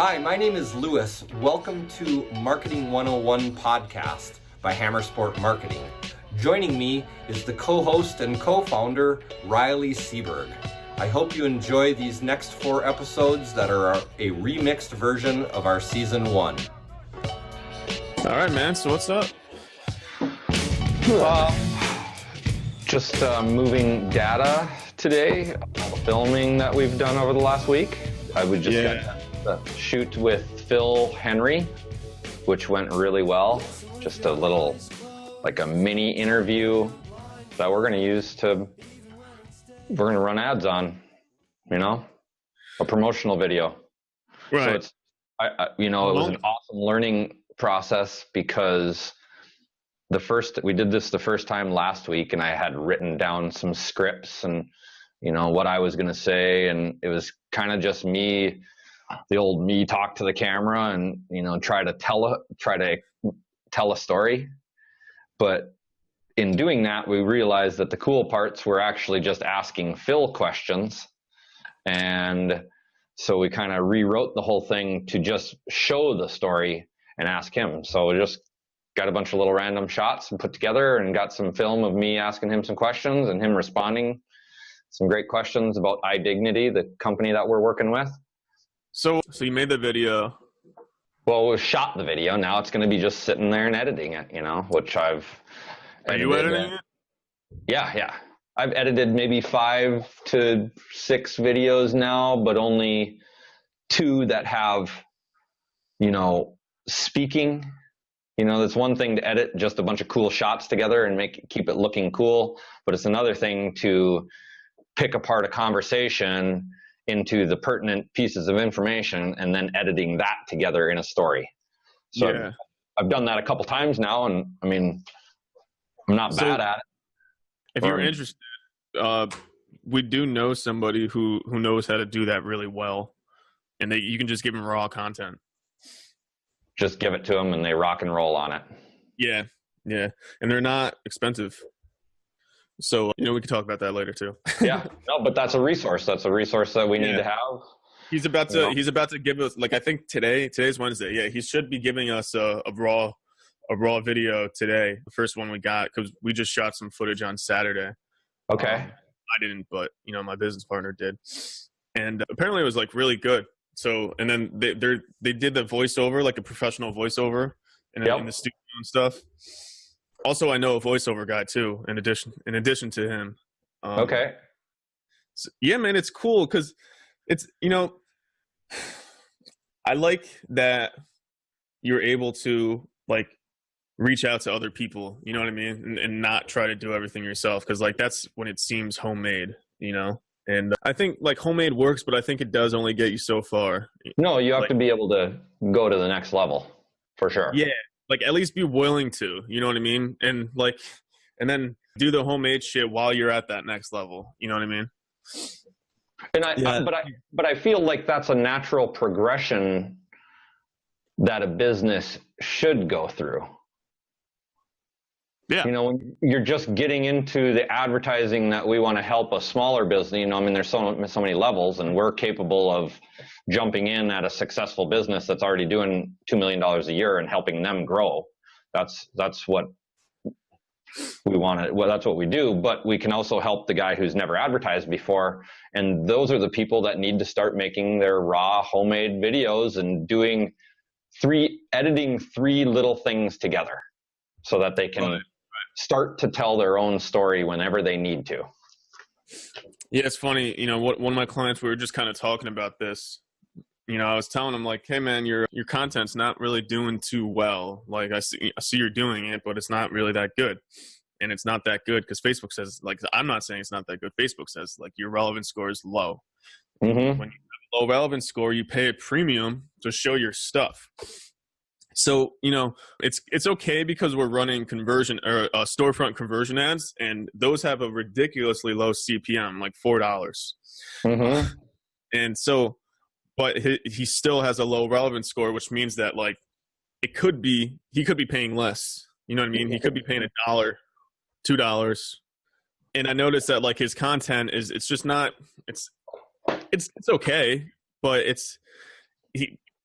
Hi, my name is Lewis. Welcome to Marketing 101 podcast by Hammersport Marketing. Joining me is the co-host and co-founder, Riley Seberg. I hope you enjoy these next 4 episodes that are a remixed version of our season 1. All right, man. So what's up? Just moving data today, all the filming that we've done over the last week. I would just got the shoot with Phil Henry, which went really well. Just a little, like a mini interview that we're going to use we're going to run ads on, a promotional video. Right. So it's, it was an awesome learning process because we did this the first time last week, and I had written down some scripts and, what I was going to say. And it was kind of just me, the old me talk to the camera and, try to tell a story. But in doing that, we realized that the cool parts were actually just asking Phil questions. And so we kind of rewrote the whole thing to just show the story and ask him. So we just got a bunch of little random shots and put together and got some film of me asking him some questions and him responding some great questions about iDignity, the company that we're working with. So you made the video. Well, we shot the video. Now it's going to be just sitting there and editing it, which I've edited. Are you editing it? Yeah. I've edited maybe 5 to 6 videos now, but only 2 that have, speaking. It's one thing to edit just a bunch of cool shots together and keep it looking cool, but it's another thing to pick apart a conversation into the pertinent pieces of information and then editing that together in a story. So yeah. I've done that a couple times now, and I'm not bad at it. If you're interested, we do know somebody who knows how to do that really well, and you can just give them raw content. Just give it to them and they rock and roll on it. Yeah. And they're not expensive. So, we can talk about that later too. Yeah. No, but that's a resource. That's a resource that we need to have. He's about to give us, I think today's Wednesday. Yeah. He should be giving us a raw video today. The first one we got, because we just shot some footage on Saturday. Okay. I didn't, but my business partner did. And apparently it was really good. So, and then they did the voiceover, like a professional voiceover in the studio and stuff. Also, I know a voiceover guy too, in addition to him. Okay. So, yeah, man, it's cool because it's, I like that you're able to reach out to other people, you know what I mean? And not try to do everything yourself. Cause that's when it seems homemade, And I think homemade works, but I think it does only get you so far. No, you have to be able to go to the next level for sure. Yeah. At least be willing to, you know what I mean? And and then do the homemade shit while you're at that next level. You know what I mean? And but I feel like that's a natural progression that a business should go through. Yeah. When you're just getting into the advertising that we want to help a smaller business, there's so many levels, and we're capable of jumping in at a successful business that's already doing $2 million a year and helping them grow. That's what we want to, that's what we do, but we can also help the guy who's never advertised before. And those are the people that need to start making their raw homemade videos and editing 3 little things together so that they can start to tell their own story whenever they need to. Yeah, it's funny. One of my clients, we were just kind of talking about this. I was telling him hey man, your content's not really doing too well. I see you're doing it, but it's not really that good. And it's not that good because Facebook says, I'm not saying it's not that good. Facebook says your relevance score is low. Mm-hmm. When you have a low relevance score, you pay a premium to show your stuff. So, it's okay because we're running conversion or storefront conversion ads, and those have a ridiculously low CPM, $4. Mm-hmm. And so, but he still has a low relevance score, which means that he could be paying less. You know what I mean? He could be paying $1, $2. And I noticed that his content it's just not, it's okay, but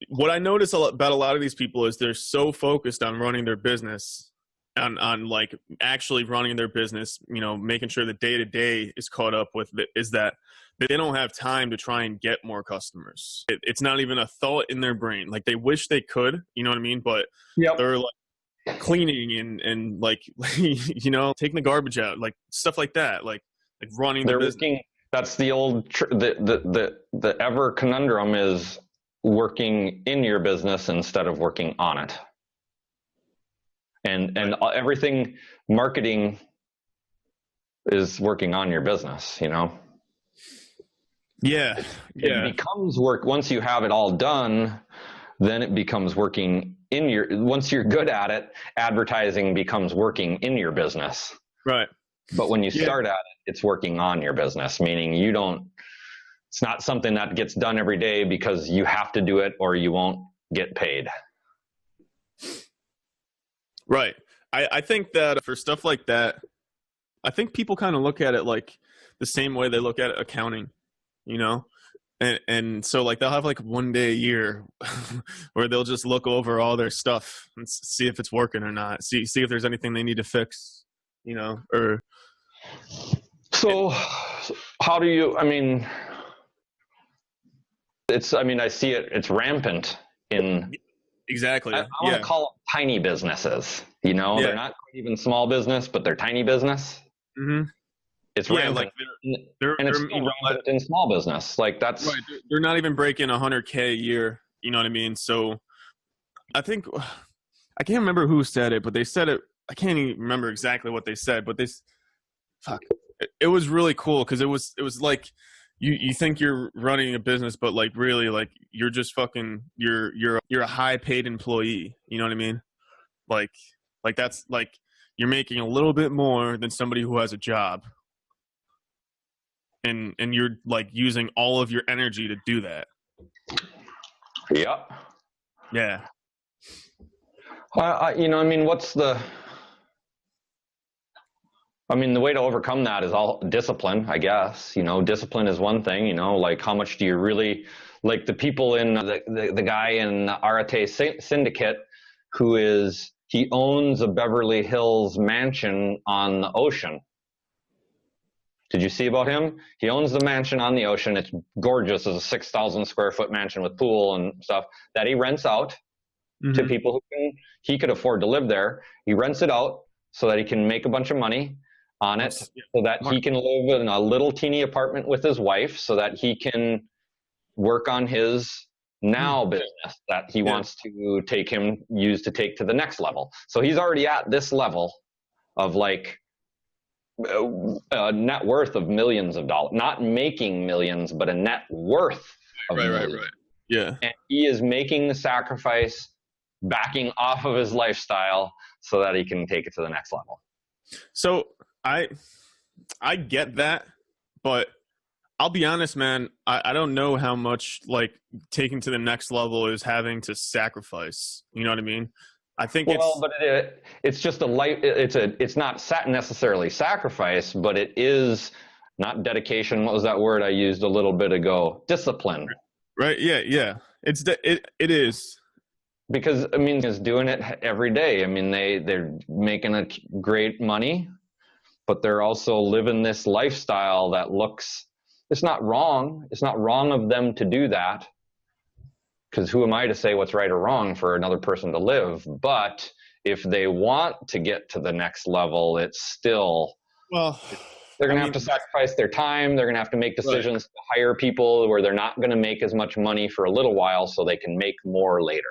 what I notice about a lot of these people is they're so focused on running their business, on like actually running their business, you know, making sure the day to day is caught up with it, is that they don't have time to try and get more customers. It's not even a thought in their brain. Like they wish they could, you know what I mean? But they're like cleaning and like, you know, taking the garbage out, like stuff like that, like running their business. That's the old, the ever conundrum is working in your business instead of working on it. And everything marketing is working on your business, you know? Yeah. It becomes work. Once you have it all done, then it becomes working in once you're good at it, advertising becomes working in your business. Right. But when you start at it, it's working on your business, meaning it's not something that gets done every day because you have to do it or you won't get paid. Right. I think that for stuff like that, I think people kind of look at it like the same way they look at accounting, you know? And so like they'll have like one day a year where they'll just look over all their stuff and see if it's working or not. See if there's anything they need to fix, you know, or. So how do you, I see it's rampant in. Exactly. I want to call them tiny businesses, you know, they're not even small business, but they're tiny business. Mm-hmm. It's rampant. Like and it's rampant in small business. Like that's right. They're not even breaking $100K a year. You know what I mean? So I think, I can't remember who said it, but they said it. I can't even remember exactly what they said, but it was really cool. Cause it was like, you think you're running a business, but like really like you're just fucking, you're a high paid employee. You know what I mean? Like that's like, you're making a little bit more than somebody who has a job. And you're like using all of your energy to do that. Yep. Yeah. The way to overcome that is all discipline, I guess. You know, discipline is one thing, you know, like how much do you really, like the people in the guy in the Arate Syndicate he owns a Beverly Hills mansion on the ocean. Did you see about him? He owns the mansion on the ocean. It's gorgeous. It's a 6,000 square foot mansion with pool and stuff that he rents out to people he could afford to live there. He rents it out so that he can make a bunch of money on it, so that he can live in a little teeny apartment with his wife, so that he can work on his business that he wants to use to take to the next level. So he's already at this level of like a net worth of millions of dollars, not making millions, but a net worth of millions. Right. Yeah. And he is making the sacrifice, backing off of his lifestyle so that he can take it to the next level. So I get that, but I'll be honest, man, I don't know how much like taking to the next level is having to sacrifice. You know what I mean? I think it's just a life. It's not necessarily sacrifice, but it is not dedication. What was that word I used a little bit ago? Discipline. Right. Yeah. It is. Because is doing it every day. They're making a great money, but they're also living this lifestyle that looks. It's not wrong. It's not wrong of them to do that. Because who am I to say what's right or wrong for another person to live? But if they want to get to the next level, it's still, they're going to have to sacrifice their time. They're going to have to make decisions to hire people where they're not going to make as much money for a little while so they can make more later.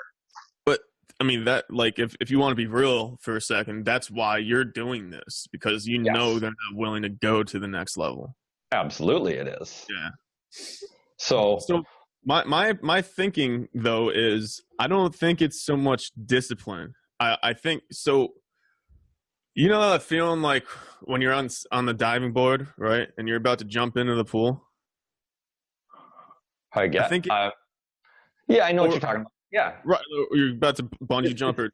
But that, like, if you want to be real for a second, that's why you're doing this, because know they're not willing to go to the next level. Absolutely it is. Yeah. So my thinking though is I don't think it's so much discipline. I think so. You know that feeling like when you're on the diving board, right, and you're about to jump into the pool. I know what you're talking about. Yeah. Right. You're about to bungee jump or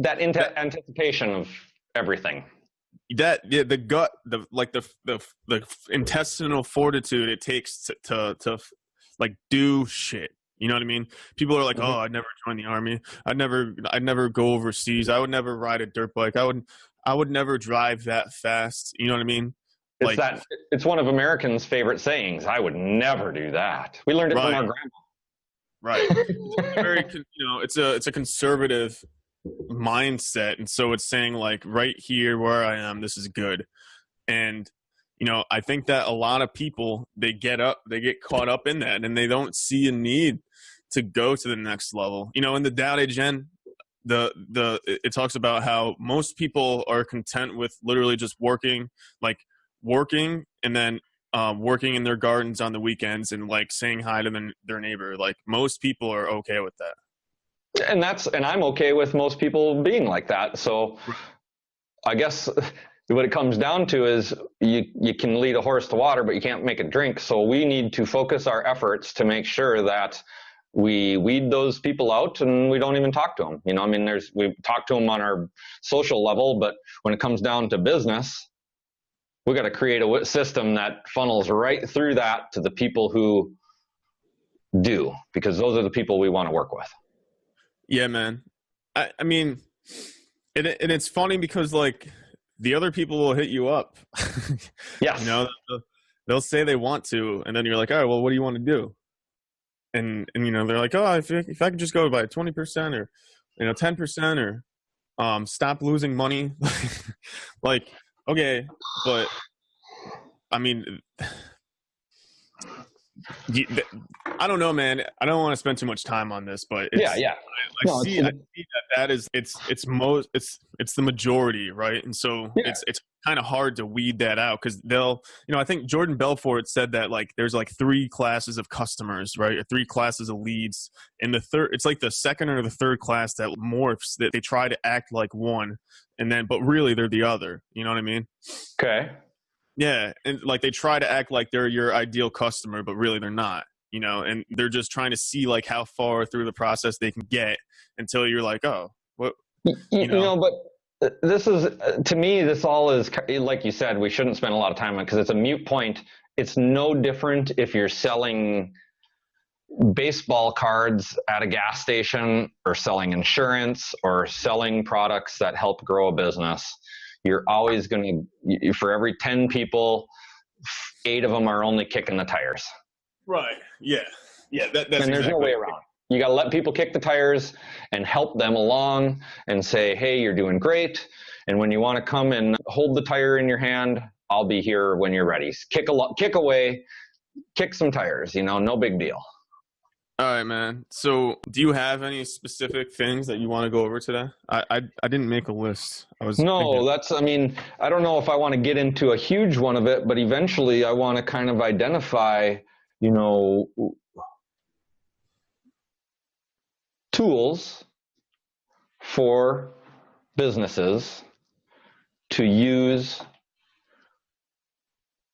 that anticipation of everything. The gut, the intestinal fortitude it takes to like do shit. You know what I mean? People are like, Mhm. oh, I'd never join the army. I'd never go overseas. I would never ride a dirt bike. I would never drive that fast. You know what I mean? It's Like, that. It's one of Americans' favorite sayings. I would never do that. We learned it from right, our grandma. right. It's a conservative mindset. And so it's saying like right here where I am, this is good. And, I think that a lot of people, they get caught up in that and they don't see a need to go to the next level. In the Tao Te Ching, it talks about how most people are content with literally just working and then working in their gardens on the weekends and like saying hi to their neighbor. Like most people are okay with that. And I'm okay with most people being like that. So I guess what it comes down to is you can lead a horse to water, but you can't make it drink. So we need to focus our efforts to make sure that we weed those people out and we don't even talk to them. We talk to them on our social level, but when it comes down to business, we got to create a system that funnels right through that to the people who do, because those are the people we want to work with. Yeah, man. I mean, and it's funny because like the other people will hit you up. Yes. They'll say they want to, and then you're like, all right, well, what do you want to do? And they're like, oh, if I could just go by 20% or 10% or stop losing money, like, okay, but I mean, I don't know, man. I don't want to spend too much time on this, but yeah. I see that is it's the majority, right? And so it's kind of hard to weed that out because I think Jordan Belfort said that like there's like 3 classes of customers, right? Or 3 classes of leads, and it's like the second or the third class that morphs, that they try to act like one, but really they're the other. You know what I mean? Okay. Yeah, and like they try to act like they're your ideal customer, but really they're not. And they're just trying to see like how far through the process they can get until you're like, oh, what? But this is, to me, this all is, like you said, we shouldn't spend a lot of time on it because it's a moot point. It's no different if you're selling baseball cards at a gas station or selling insurance or selling products that help grow a business. You're always going to, for every 10 people, 8 of them are only kicking the tires. Right. Yeah. Yeah. That's and there's no way around. You got to let people kick the tires and help them along and say, hey, you're doing great. And when you want to come and hold the tire in your hand, I'll be here when you're ready. Kick away, kick some tires, no big deal. All right, man. So do you have any specific things that you want to go over today? I didn't make a list. I don't know if I want to get into a huge one of it, but eventually I want to kind of identify, tools for businesses to use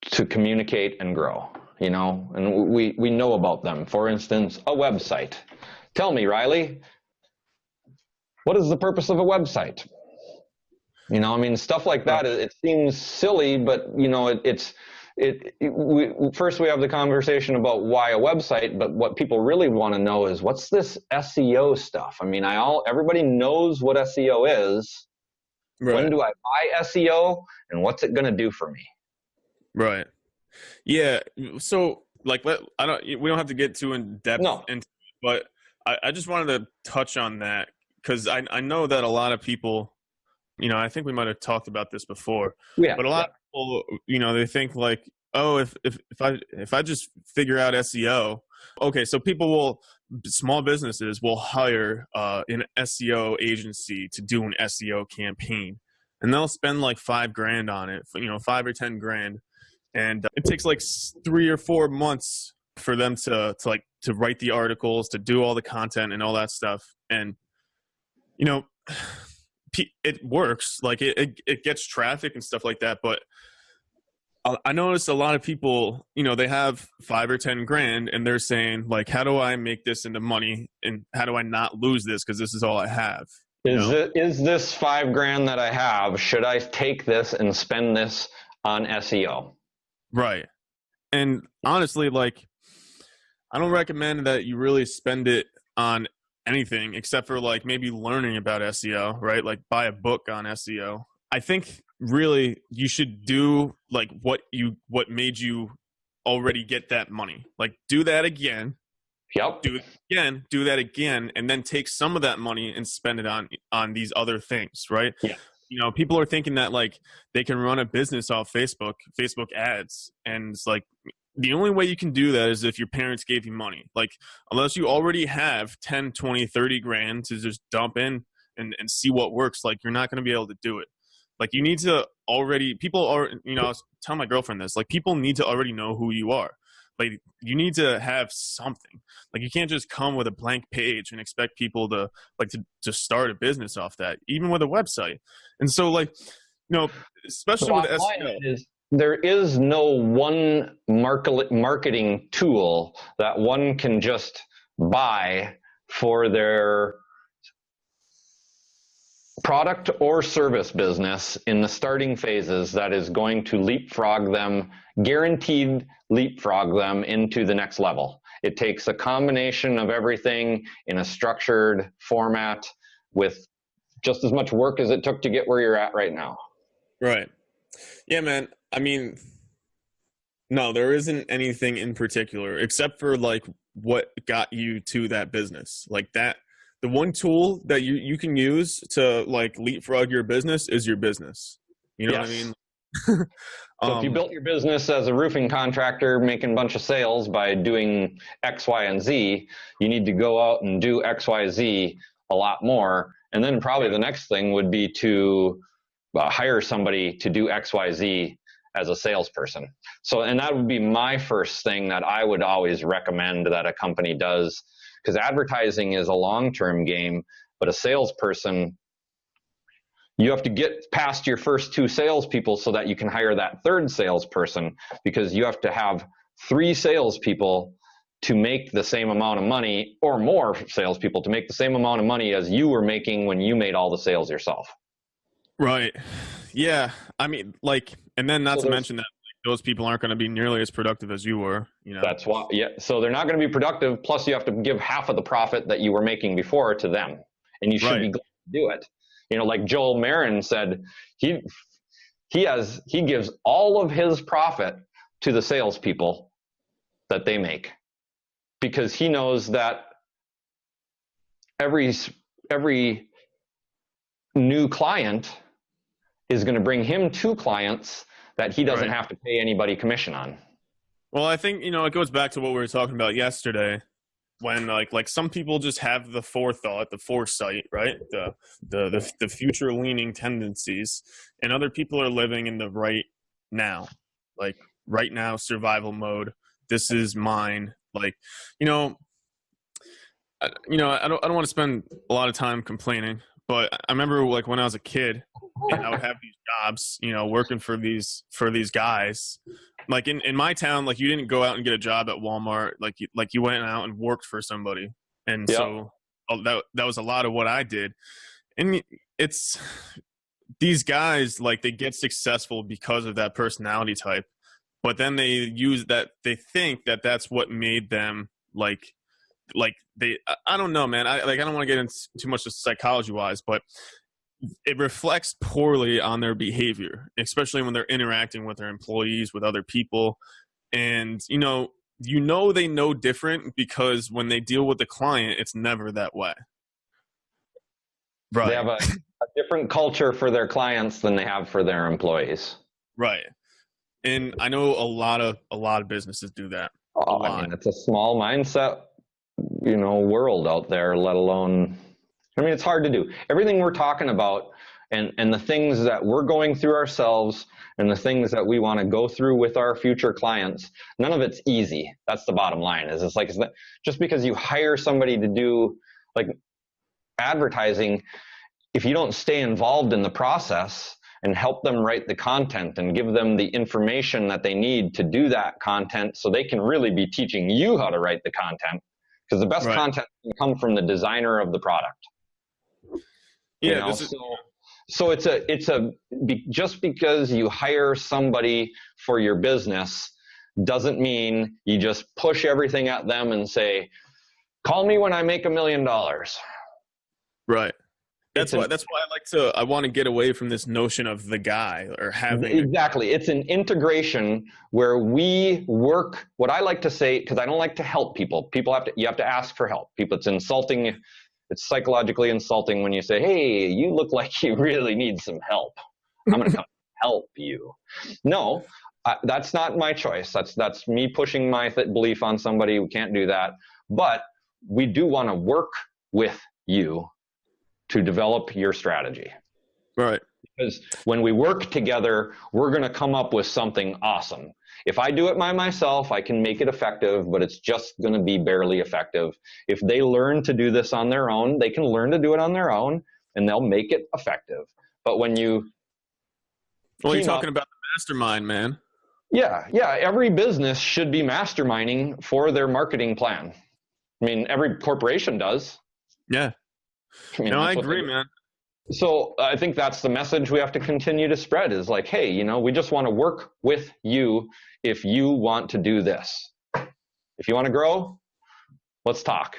to communicate and grow. And we know about them. For instance, a website. Tell me, Riley, what is the purpose of a website? Stuff like that. It seems silly, but first we have the conversation about why a website, but what people really want to know is what's this SEO stuff? Everybody knows what SEO is. Right. When do I buy SEO, and what's it going to do for me? Right. Yeah. So we don't have to get too in depth into it, but I just wanted to touch on that because I know that a lot of people, I think we might have talked about this before, but a lot of people, they think like, oh, if I just figure out SEO, okay. So small businesses will hire an SEO agency to do an SEO campaign, and they'll spend like $5,000 on it, $5 or $10,000. And it takes like 3 or 4 months for them to write the articles, to do all the content and all that stuff. And, it works. Like it gets traffic and stuff like that. But I noticed a lot of people, they have $5 or $10,000 and they're saying like, how do I make this into money? And how do I not lose this? Because this is all I have. Is this $5,000 that I have? Should I take this and spend this on SEO? Right. And honestly, like, I don't recommend that you really spend it on anything except for like maybe learning about SEO, right? Like buy a book on SEO. I think really you should do like what made you already get that money. Like do that again. Yep. Do that again, and then take some of that money and spend it on these other things, right? Yeah. You know, people are thinking that like they can run a business off Facebook ads, and it's like the only way you can do that is if your parents gave you money. Like unless you already have 10, 20, 30 grand to just dump in and see what works, like you're not going to be able to do it. Like you need to already, people are, you know, I was telling my girlfriend this, like people need to already know who you are. Like you need to have something. Like you can't just come with a blank page and expect people to like to start a business off that, even with a website. And so like, you know, especially with SEO. There is no one marketing tool that one can just buy for their product or service business in the starting phases that is going to leapfrog them, guaranteed leapfrog them into the next level. It takes a combination of everything in a structured format with just as much work as it took to get where you're at right now. Right. Yeah, man. I mean, no, there isn't anything in particular except for like what got you to that business. Like that, the one tool that you can use to like leapfrog your business is your business. You know what I mean? So if you built your business as a roofing contractor making a bunch of sales by doing X, Y, and Z, you need to go out and do X, Y, Z a lot more. And then probably the next thing would be to hire somebody to do X, Y, Z as a salesperson. So, and that would be my first thing that I would always recommend that a company does, because advertising is a long-term game, but a salesperson, you have to get past your first two salespeople so that you can hire that third salesperson, because you have to have 3 salespeople to make the same amount of money, or more salespeople to make the same amount of money as you were making when you made all the sales yourself. Right. Yeah. I mean, like, and then not to mention that like, those people aren't going to be nearly as productive as you were, you know? That's why, yeah. So they're not going to be productive. Plus you have to give half of the profit that you were making before to them, and you should be glad to do it. You know, like Joel Marin said, he gives all of his profit to the salespeople that they make, because he knows that every new client is going to bring him 2 clients that he doesn't have to pay anybody commission on. Well, I think, you know, it goes back to what we were talking about yesterday, when like some people just have the forethought, the foresight, right? The future leaning tendencies, and other people are living in the right now, like right now survival mode. This is mine. Like, I don't want to spend a lot of time complaining, but I remember like when I was a kid and I would have these jobs, you know, working for these guys. Like in my town, like you didn't go out and get a job at Walmart. Like you went out and worked for somebody. And so that was a lot of what I did. And it's these guys, like they get successful because of that personality type, but then they they think that that's what made them like they, I don't know, man. I don't want to get into too much psychology wise, but it reflects poorly on their behavior, especially when they're interacting with their employees, with other people. And, you know, they know different, because when they deal with the client, it's never that way. Right. They have a different culture for their clients than they have for their employees. Right. And I know a lot of businesses do that. I mean, it's a small mindset, you know, world out there, let alone, I mean, it's hard to do. Everything we're talking about and the things that we're going through ourselves and the things that we want to go through with our future clients, none of it's easy. That's the bottom line. Is it's like, just because you hire somebody to do like advertising, if you don't stay involved in the process and help them write the content and give them the information that they need to do that content, so they can really be teaching you how to write the content, because the best content can come from the designer of the product. Yeah. So it's just because you hire somebody for your business doesn't mean you just push everything at them and say, call me when I make $1 million. Right. That's why I want to get away from this notion of the guy or having. Exactly. It's an integration where we work, what I like to say, because I don't like to help people. You have to ask for help. It's insulting. It's psychologically insulting when you say, hey, you look like you really need some help. I'm going to come help you. No, that's not my choice. That's me pushing my belief on somebody. We can't do that. But we do want to work with you to develop your strategy. Right. Because when we work together, we're going to come up with something awesome. If I do it by myself, I can make it effective, but it's just going to be barely effective. If they learn to do this on their own, they can learn to do it on their own, and they'll make it effective. But when you... Well, you're talking about the mastermind, man. Yeah. Every business should be masterminding for their marketing plan. I mean, every corporation does. Yeah. I agree, man. So I think that's the message we have to continue to spread is like, hey, we just want to work with you if you want to do this. If you want to grow, let's talk,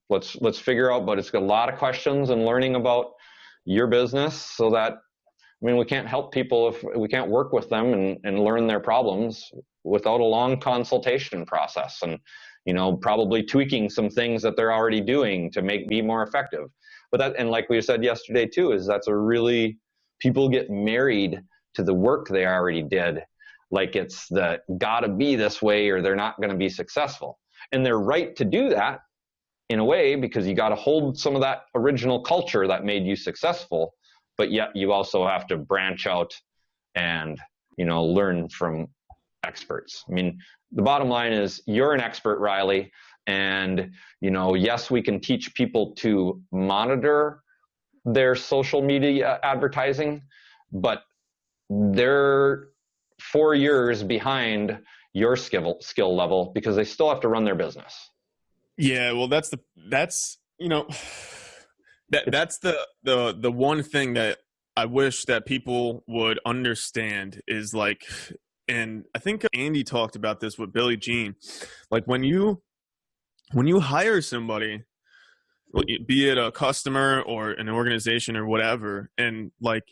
let's figure out, but it's got a lot of questions and learning about your business so that, we can't help people if we can't work with them and learn their problems without a long consultation process and, probably tweaking some things that they're already doing to be more effective. But and like we said yesterday too, is people get married to the work they already did. Like it's gotta be this way or they're not going to be successful. And they're right to do that in a way, because you got to hold some of that original culture that made you successful, but yet you also have to branch out and, learn from experts. The bottom line is you're an expert, Riley. And, yes, we can teach people to monitor their social media advertising, but they're 4 years behind your skill level because they still have to run their business. Yeah. Well, that's the one thing that I wish that people would understand is like, and I think Andy talked about this with Billie Jean, like when you hire somebody, be it a customer or an organization or whatever, and like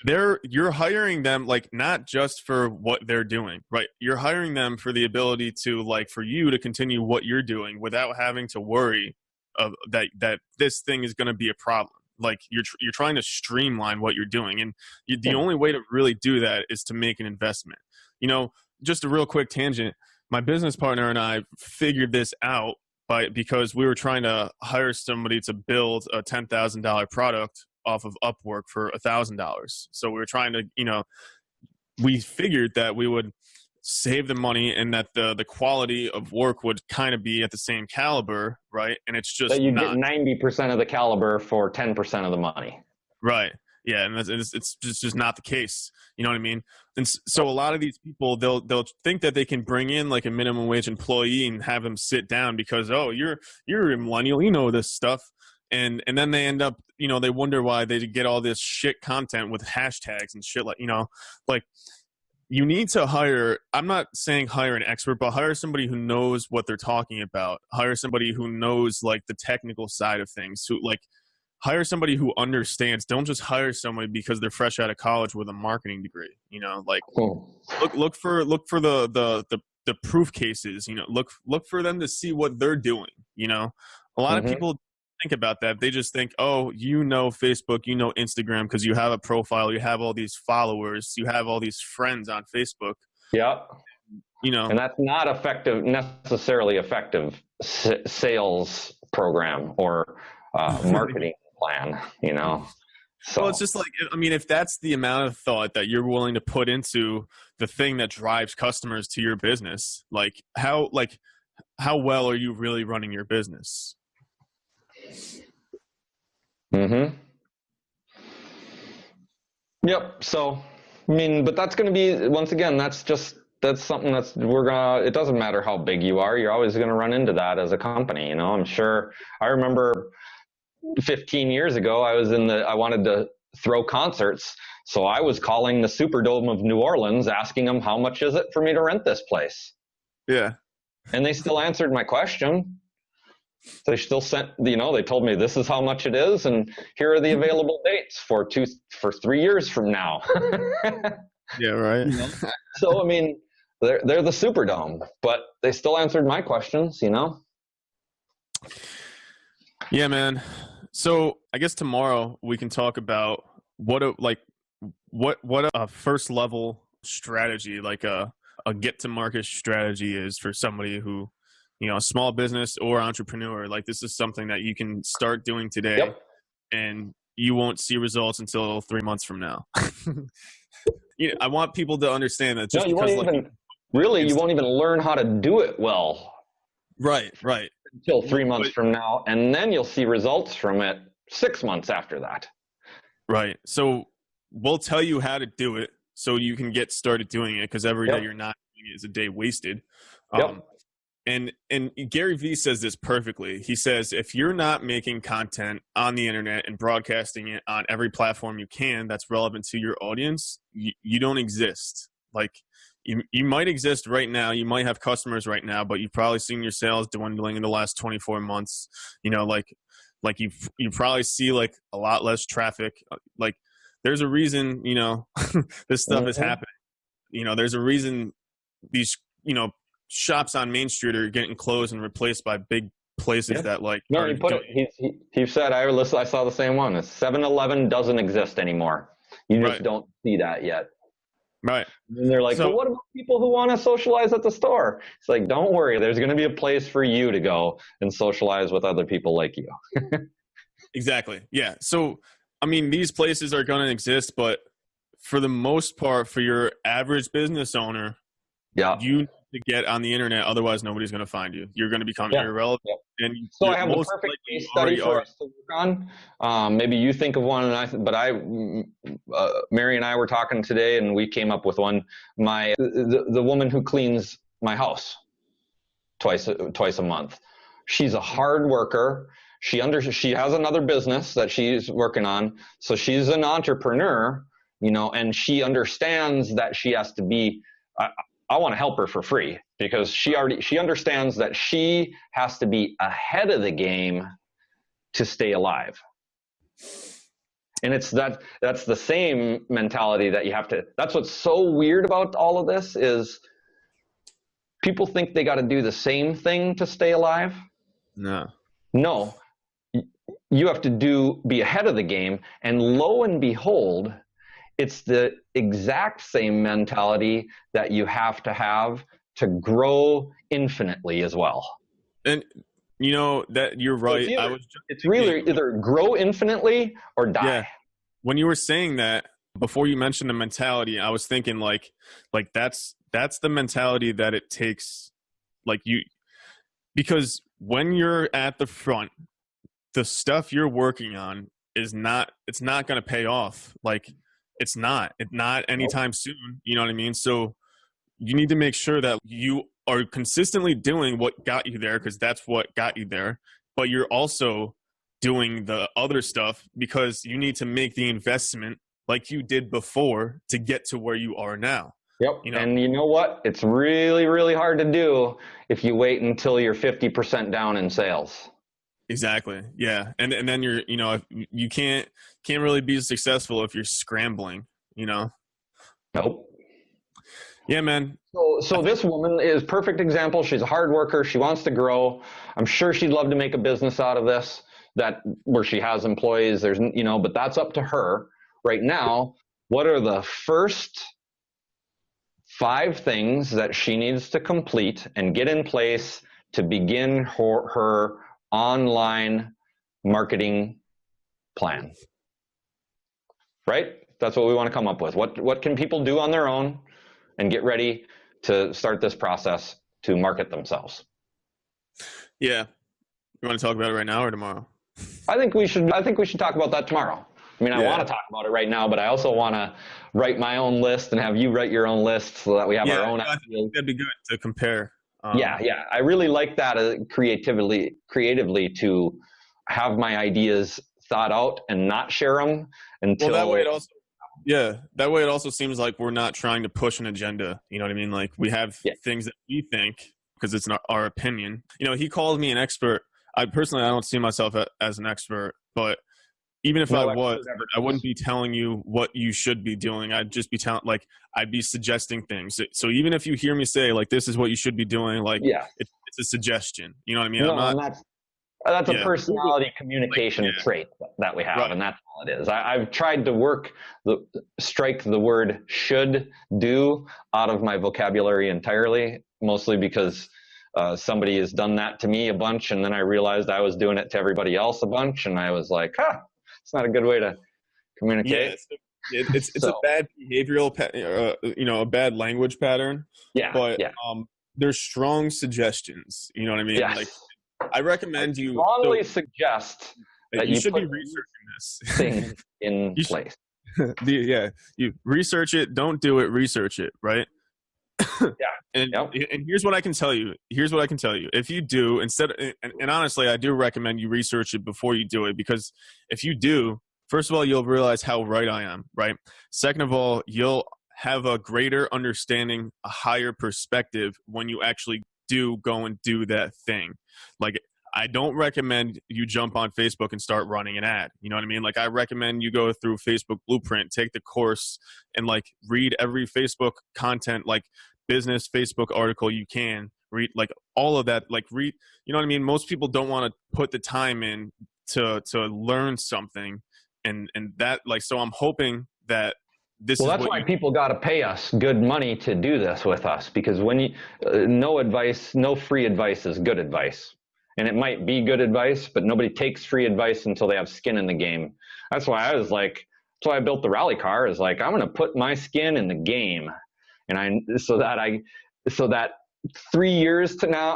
you're hiring them like not just for what they're doing, right? You're hiring them for the ability to for you to continue what you're doing without having to worry of that this thing is going to be a problem. Like you're trying to streamline what you're doing, and the only way to really do that is to make an investment. Just a real quick tangent. My business partner and I figured this out because we were trying to hire somebody to build a $10,000 product off of Upwork for $1,000. So we were trying to, we figured that we would save the money and that the quality of work would kind of be at the same caliber, right? And it's just that you get 90% of the caliber for 10% of the money. Right. Yeah, and it's just not the case. You know what I mean? And so a lot of these people, they'll think that they can bring in like a minimum wage employee and have them sit down because you're a millennial, you know this stuff, and then they end up, they wonder why they get all this shit content with hashtags and shit like you need to hire. I'm not saying hire an expert, but hire somebody who knows what they're talking about. Hire somebody who knows like the technical side of things. So like. Hire somebody who understands. Don't just hire somebody because they're fresh out of college with a marketing degree. Look for the proof cases. Look for them to see what they're doing. A lot of people think about that. They just think, oh, Facebook, Instagram because you have a profile, you have all these followers, you have all these friends on Facebook. Yeah. And that's not necessarily effective sales program or marketing plan, So well, it's just like, if that's the amount of thought that you're willing to put into the thing that drives customers to your business, how well are you really running your business? Yep. So, but that's going to be, once again, that's something it doesn't matter how big you are. You're always going to run into that as a company. I'm sure I remember 15 years ago, I wanted to throw concerts. So I was calling the Superdome of New Orleans, asking them, how much is it for me to rent this place? Yeah. And they still answered my question. They still sent, they told me this is how much it is, and here are the available dates for 3 years from now. Yeah, right. So I mean, they're the Superdome, but they still answered my questions. Yeah, man. So I guess tomorrow we can talk about what a first level strategy, like a get to market strategy, is for somebody who, a small business or entrepreneur. Like, this is something that you can start doing today. Yep. And you won't see results until 3 months from now. I want people to understand that just you won't even learn how to do it well. Right. Until 3 months from now, and then you'll see results from it 6 months after that. Right. So we'll tell you how to do it so you can get started doing it, because every day you're not doing it is a day wasted. And Gary Vee says this perfectly. He says, if you're not making content on the internet and broadcasting it on every platform you can that's relevant to your audience, you don't exist. Like, you might exist right now. You might have customers right now, but you've probably seen your sales dwindling in the last 24 months. Like you probably see like a lot less traffic. Like, there's a reason, this stuff is happening. There's a reason these, shops on Main Street are getting closed and replaced by big places that like. No, he said, I saw the same one. 7-Eleven doesn't exist anymore. You just don't see that yet. Right. And they're like, well, what about people who want to socialize at the store? It's like, don't worry. There's going to be a place for you to go and socialize with other people like you. Exactly. Yeah. So, I mean, these places are going to exist, but for the most part, for your average business owner, you need to get on the internet. Otherwise, nobody's going to find you. You're going to become irrelevant. Yeah. And so I have a perfect case study for us to work on. Maybe you think of one, Mary and I were talking today, and we came up with one. The woman who cleans my house twice a month. She's a hard worker. She has another business that she's working on. So she's an entrepreneur, and she understands that she has to be. I want to help her for free, because she understands that she has to be ahead of the game to stay alive. And that's the same mentality that you have to. That's what's so weird about all of this is people think they got to do the same thing to stay alive. No, you have to be ahead of the game, and lo and behold, it's the exact same mentality that you have to grow infinitely as well. And that you're right. It's really either grow infinitely or die. Yeah. When you were saying that, before you mentioned the mentality, I was thinking like that's the mentality that it takes, because when you're at the front, the stuff you're working on it's not going to pay off. It's not anytime soon. You know what I mean? So you need to make sure that you are consistently doing what got you there, because that's what got you there. But you're also doing the other stuff because you need to make the investment like you did before to get to where you are now. Yep. And you know what? It's really, really hard to do if you wait until you're 50% down in sales. Exactly. Yeah. And then you're, you can't really be successful if you're scrambling, Nope. Yeah, man. So this woman is a perfect example. She's a hard worker. She wants to grow. I'm sure she'd love to make a business out of this, where she has employees. There's, but that's up to her right now. What are the first 5 things that she needs to complete and get in place to begin her online marketing plan? Right? That's what we want to come up with. What can people do on their own and get ready to start this process to market themselves? Yeah. You want to talk about it right now or tomorrow? I think we should talk about that tomorrow. I mean, I want to talk about it right now, but I also want to write my own list and have you write your own list so that we have our own. I think that'd be good to compare. Yeah. I really like that creatively to have my ideas thought out and not share them until. Well, that way it also seems like we're not trying to push an agenda. You know what I mean? Like we have things that we think because it's not our opinion. You know, he called me an expert. I don't see myself as an expert, but even if I was, I wouldn't be telling you what you should be doing. I'd just be I'd be suggesting things. So even if you hear me say like, this is what you should be doing, like it's a suggestion, you know what I mean? No, that's a personality communication trait that we have, and that's all it is. I've tried to strike the word should do out of my vocabulary entirely, mostly because somebody has done that to me a bunch, and then I realized I was doing it to everybody else a bunch, and I was like, it's not a good way to communicate. Yeah, it's a bad behavioral, a bad language pattern. Yeah, but there's strong suggestions. You know what I mean? Yes. Like, I recommend you strongly suggest that you should be researching this thing in place. You research it. Don't do it. Research it. Right. And here's what I can tell you. If you do, and honestly, I do recommend you research it before you do it, because if you do, first of all, you'll realize how right I am, right? Second of all, you'll have a greater understanding, a higher perspective when you actually do go and do that thing. Like, I don't recommend you jump on Facebook and start running an ad. You know what I mean? Like, I recommend you go through Facebook Blueprint, take the course, and like read every Facebook content, like business Facebook article you can read, like all of that, like read, you know what I mean? Most people don't want to put the time in to learn something. And that, like, so I'm hoping that that's why people got to pay us good money to do this with us, because when you, no free advice is good advice. And it might be good advice, but nobody takes free advice until they have skin in the game. That's why I built the rally car, is like, I'm going to put my skin in the game. And so that 3 years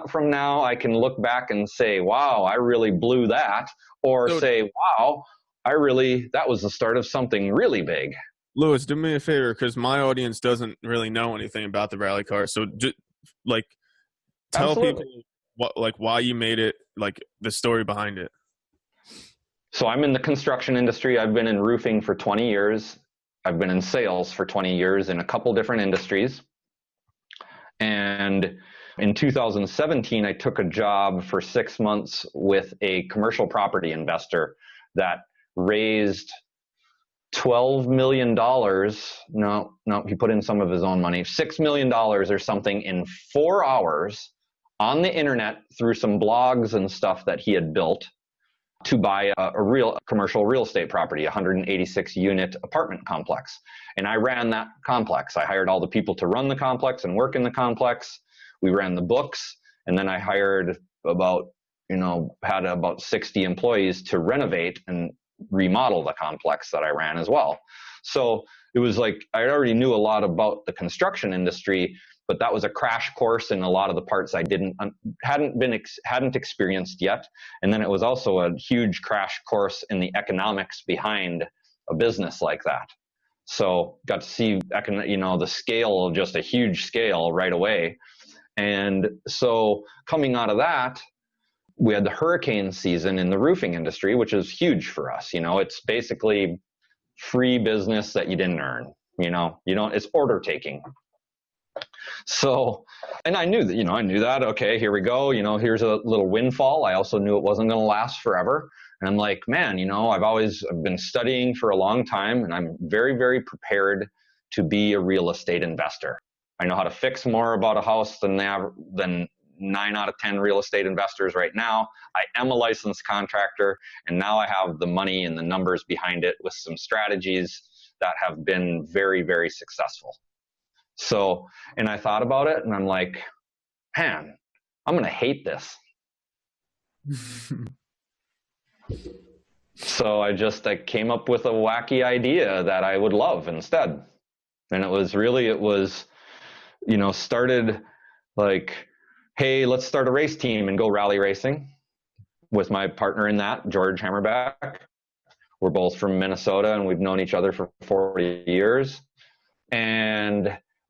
from now, I can look back and say, wow, I really blew that. Or say, wow, that was the start of something really big. Lewis, do me a favor, because my audience doesn't really know anything about the rally car. So just tell Absolutely. people why you made it, like the story behind it. So I'm in the construction industry. I've been in roofing for 20 years. I've been in sales for 20 years in a couple different industries. And in 2017, I took a job for 6 months with a commercial property investor that raised $12 million. No, he put in some of his own money, $6 million or something in 4 hours on the internet through some blogs and stuff that he had built to buy a real commercial real estate property, 186 unit apartment complex. And I ran that complex. I hired all the people to run the complex and work in the complex. We ran the books, and then I hired had about 60 employees to renovate and remodel the complex that I ran as well. So it was like, I already knew a lot about the construction industry, but that was a crash course in a lot of the parts I hadn't experienced yet. And then it was also a huge crash course in the economics behind a business like that. So got to see, the scale, just a huge scale right away. And so coming out of that, we had the hurricane season in the roofing industry, which is huge for us. It's basically free business that you didn't earn. It's order taking. So, and I knew that, okay, here we go. Here's a little windfall. I also knew it wasn't going to last forever. And I'm like, man, I've been studying for a long time, and I'm very, very prepared to be a real estate investor. I know how to fix more about a house than 9 out of 10 real estate investors right now. I am a licensed contractor, and now I have the money and the numbers behind it with some strategies that have been very, very successful. So, and I thought about it, and I'm like, man, I'm going to hate this. So I came up with a wacky idea that I would love instead. And it was, started like, hey, let's start a race team and go rally racing with my partner in that, George Hammerback. We're both from Minnesota, and we've known each other for 40 years.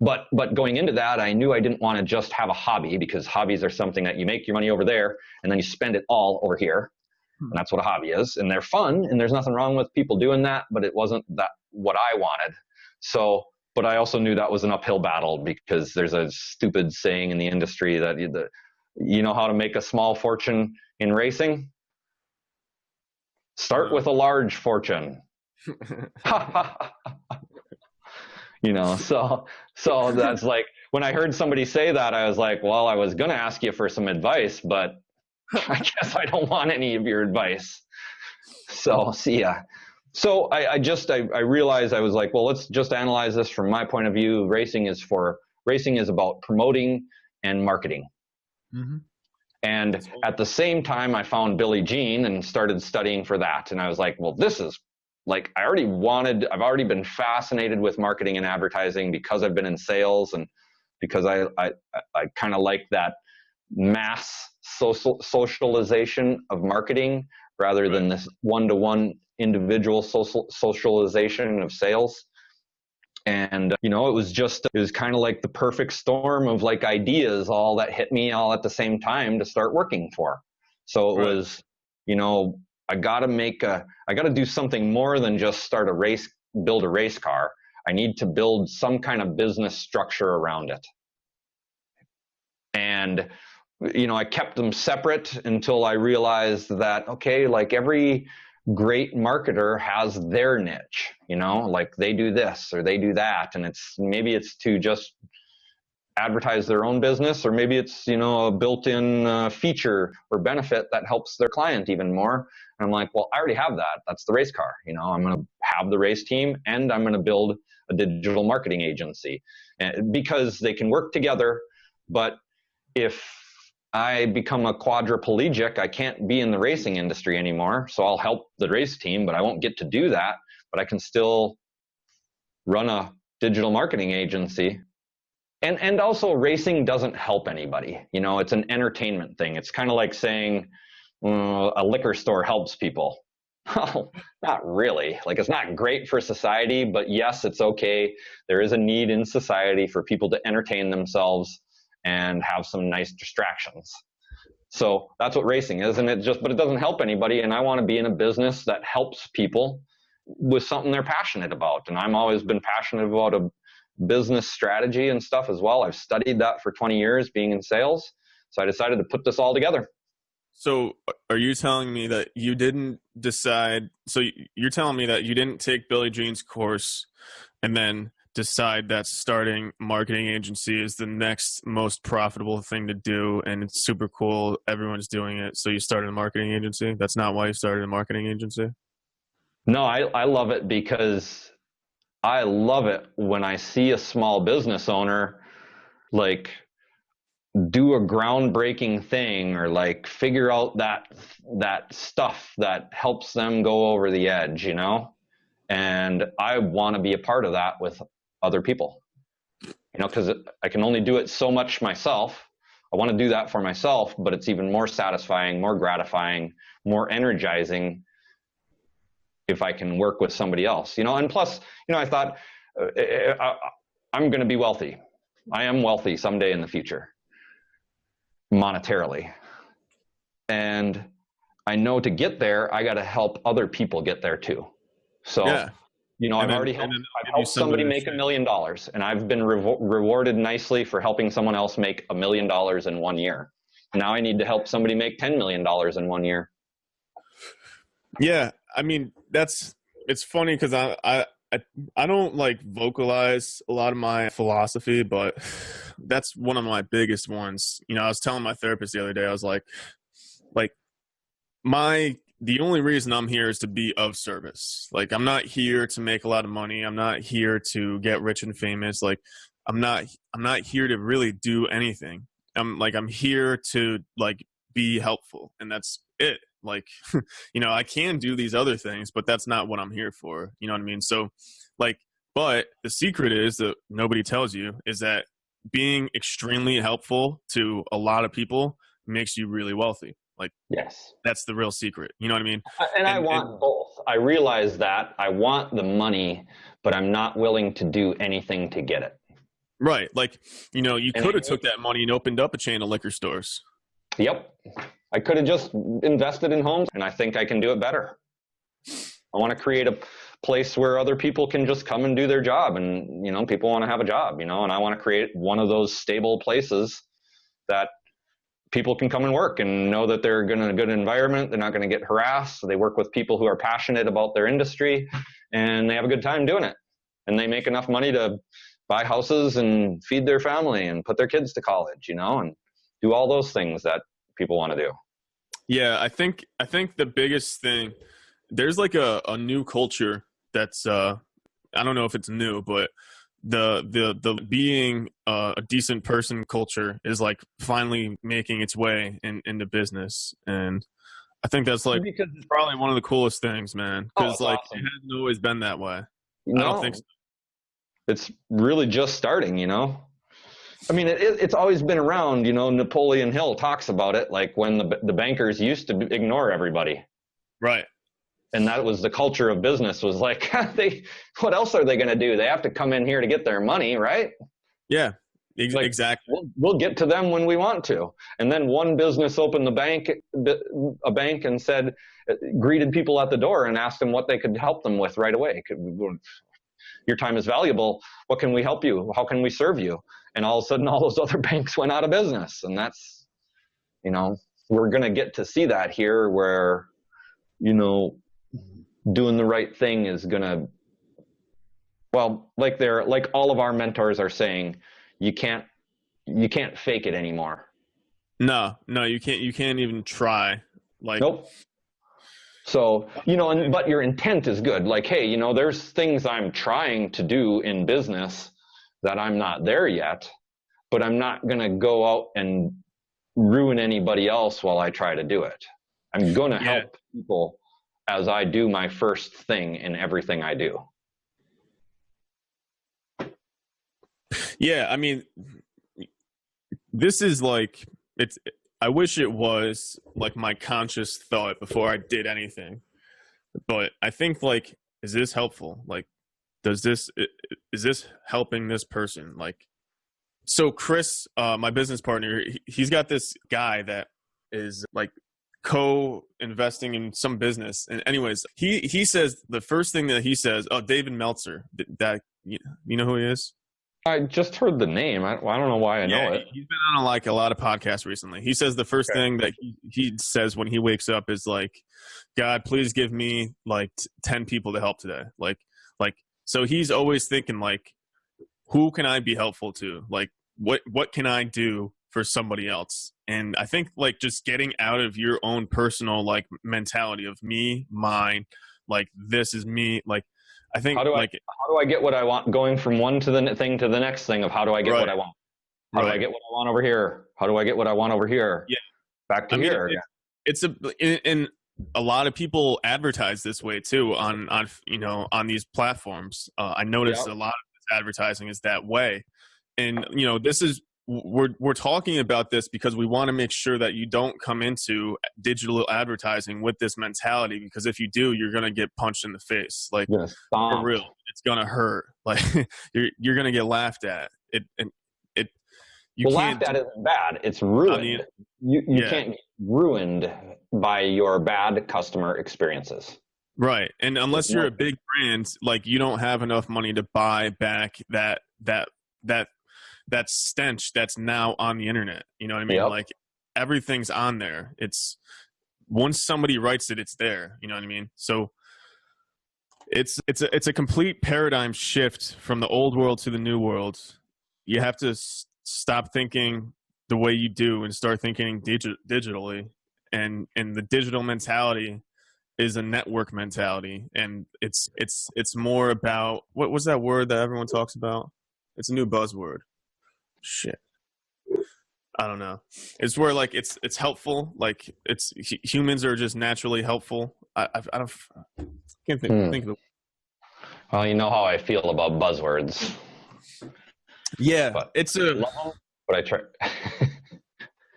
But going into that, I knew I didn't want to just have a hobby, because hobbies are something that you make your money over there and then you spend it all over here. And that's what a hobby is. And they're fun, and there's nothing wrong with people doing that, but it wasn't that what I wanted. So, but I also knew that was an uphill battle, because there's a stupid saying in the industry that you know how to make a small fortune in racing? Start with a large fortune. You know, so that's like, when I heard somebody say that, I was like, well, I was going to ask you for some advice, but I guess I don't want any of your advice. So see ya. So I realized, I was like, well, let's just analyze this from my point of view. Racing is about promoting and marketing. Mm-hmm. And at the same time, I found Billie Jean and started studying for that. And I was like, well, this is like, I've already been fascinated with marketing and advertising because I've been in sales, and because I kind of like that mass socialization of marketing rather than this one-to-one individual socialization of sales. And, you know, it was kind of like the perfect storm of like ideas all that hit me all at the same time to start working for. So it was, you know, I got to do something more than just build a race car. I need to build some kind of business structure around it. And, you know, I kept them separate until I realized that, okay, like every great marketer has their niche, you know, like they do this or they do that. And maybe it's to just advertise their own business, or maybe it's, you know, a built-in feature or benefit that helps their client even more. And I'm like, well, I already have that. That's the race car. You know, I'm going to have the race team, and I'm going to build a digital marketing agency, because they can work together. But if I become a quadriplegic, I can't be in the racing industry anymore. So I'll help the race team, but I won't get to do that. But I can still run a digital marketing agency. And also, racing doesn't help anybody. You know, it's an entertainment thing. It's kind of like saying a liquor store helps people. Well, not really. Like, it's not great for society, but yes, it's okay. There is a need in society for people to entertain themselves and have some nice distractions. So that's what racing is. But it doesn't help anybody. And I want to be in a business that helps people with something they're passionate about. And I've always been passionate about a business strategy and stuff as well. I've studied that for 20 years being in sales. So I decided to put this all together. So are you telling me that you didn't decide, so you're telling me that you didn't take Billie Jean's course and then decide that starting marketing agency is the next most profitable thing to do and it's super cool, everyone's doing it, so you started a marketing agency? That's not why you started a marketing agency? No, I love it because I love it when I see a small business owner like do a groundbreaking thing, or like figure out that stuff that helps them go over the edge, you know? And I want to be a part of that with other people, you know, because I can only do it so much myself. I want to do that for myself, but it's even more satisfying, more gratifying, more energizing if I can work with somebody else, you know? And plus, you know, I thought I'm going to be wealthy. I am wealthy someday in the future, monetarily. And I know to get there, I got to help other people get there too. So, yeah. You know, I've helped somebody make $1 million, and I've been rewarded nicely for helping someone else make $1 million in 1 year. Now I need to help somebody make $10 million in 1 year. Yeah. I mean, it's funny because I don't like vocalize a lot of my philosophy, but that's one of my biggest ones. You know, I was telling my therapist the other day, I was like the only reason I'm here is to be of service. Like, I'm not here to make a lot of money. I'm not here to get rich and famous. Like, I'm not here to really do anything. I'm here to like be helpful, and that's it. Like, you know, I can do these other things, but that's not what I'm here for. You know what I mean? So like, but the secret is that nobody tells you is that being extremely helpful to a lot of people makes you really wealthy. Like, yes, that's the real secret. You know what I mean? And I want both. I realize that I want the money, but I'm not willing to do anything to get it. Right. Like, you know, you could have took that money and opened up a chain of liquor stores. Yep. I could have just invested in homes, and I think I can do it better. I want to create a place where other people can just come and do their job, and, you know, people want to have a job, you know, and I want to create one of those stable places that people can come and work and know that they're in a good environment. They're not going to get harassed. So they work with people who are passionate about their industry, and they have a good time doing it. And they make enough money to buy houses and feed their family and put their kids to college, you know, and do all those things that people want to do. Yeah, I think the biggest thing, there's like a new culture that's I don't know if it's new, but the being a decent person culture is like finally making its way into business, and I think that's like probably one of the coolest things, man, because like awesome. It hasn't always been that way. No, I don't think so. It's really just starting, you know. I mean, it's always been around, you know. Napoleon Hill talks about it, like when the bankers used to ignore everybody. Right. And that was the culture of business, was like, what else are they going to do? They have to come in here to get their money, right? Yeah, like, exactly. We'll get to them when we want to. And then one business opened a bank and said, greeted people at the door and asked them what they could help them with right away. Your time is valuable. What can we help you? How can we serve you? And all of a sudden, all those other banks went out of business. And that's, you know, we're going to get to see that here where, you know, doing the right thing is going to, well, like all of our mentors are saying, you can't fake it anymore. No, you can't even try. Like, nope. So, you know, but your intent is good. Like, hey, you know, there's things I'm trying to do in business that I'm not there yet, but I'm not going to go out and ruin anybody else while I try to do it. I'm going to help people as I do my first thing in everything I do. Yeah, I mean, this is like, I wish it was like my conscious thought before I did anything. But I think, like, is this helpful? Like, is this helping this person? Like, so Chris, my business partner, he's got this guy that is like co-investing in some business. And anyways, he says the first thing that he says, David Meltzer, that you know who he is? I just heard the name. I don't know why I know it. He's been on like a lot of podcasts recently. He says the first thing that he says when he wakes up is like, God, please give me like 10 people to help today. Like, so he's always thinking like, who can I be helpful to? Like, what can I do for somebody else? And I think like just getting out of your own personal like mentality of me, mine, like this is me, like, I think how do I get what I want, going from one to the thing to the next thing of how do I get what I want? How do I get what I want over here? How do I get what I want over here? Yeah. Back to here. And a lot of people advertise this way too on you know, on these platforms. I noticed a lot of this advertising is that way. And you know, this is we're talking about this because we want to make sure that you don't come into digital advertising with this mentality, because if you do, you're going to get punched in the face. Like, for real, it's going to hurt. Like, you're going to get laughed at. Laughed at isn't bad. It's ruined. I mean, you can't get ruined by your bad customer experiences. Right. And unless you're a big brand, like, you don't have enough money to buy back that stench that's now on the internet. You know what I mean? Yep. Like, everything's on there. It's once somebody writes it, it's there. You know what I mean? So it's a complete paradigm shift from the old world to the new world. You have to stop thinking the way you do and start thinking digitally. And the digital mentality is a network mentality. And it's more about, what was that word that everyone talks about? It's a new buzzword. Shit. I don't know. It's where like it's helpful. Like humans are just naturally helpful. I can't think of it. Well, you know how I feel about buzzwords. Yeah, but I try.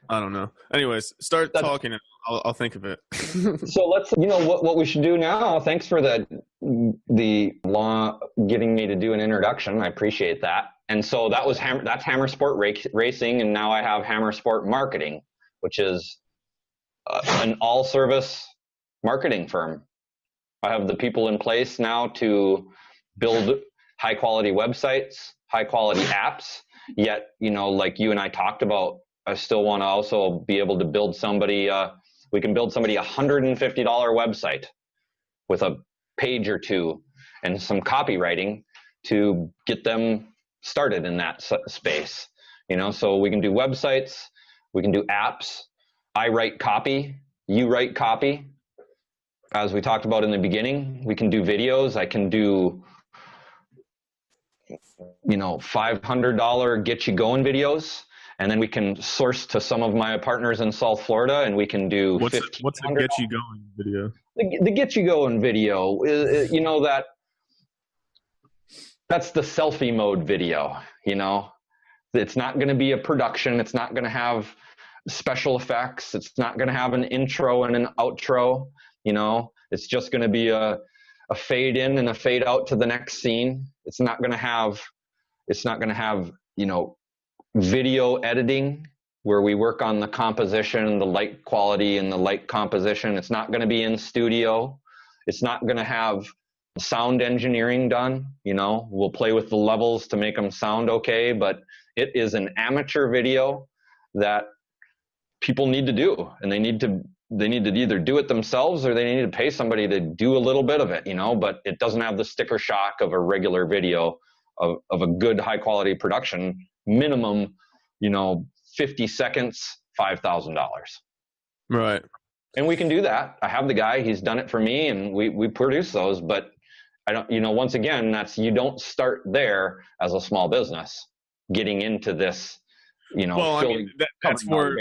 I don't know. Anyways, start talking and I'll think of it. So let's, you know, what we should do now. Thanks for the law getting me to do an introduction. I appreciate that. And so that's Hammer Sport Racing, and now I have Hammer Sport Marketing. which is an all-service marketing firm. I have the people in place now to build high-quality websites, high-quality apps. Yet, like you and I talked about, I still want to also be able to build somebody. We can build somebody $150 website with a page or two and some copywriting to get them started in that space. So we can do websites, we can do apps. I write copy, you write copy. As we talked about in the beginning, we can do videos. I can do, $500 get you going videos. And then we can source to some of my partners in South Florida, and we can do what's the get you going video? The get you going video is, that's the selfie mode video. It's not going to be a production. It's not going to have special effects. It's not going to have an intro and an outro. It's just going to be a fade in and a fade out to the next scene. It's not going to have video editing where we work on the composition, the light quality and the light composition. It's not going to be in studio. It's not going to have sound engineering done. We'll play with the levels to make them sound okay, but it is an amateur video that people need to do, and they need to either do it themselves or they need to pay somebody to do a little bit of it, but it doesn't have the sticker shock of a regular video of a good high quality production. Minimum, 50 seconds, $5,000. Right. And we can do that. I have the guy, he's done it for me, and we produce those, but I don't, once again, you don't start there as a small business getting into this, that's where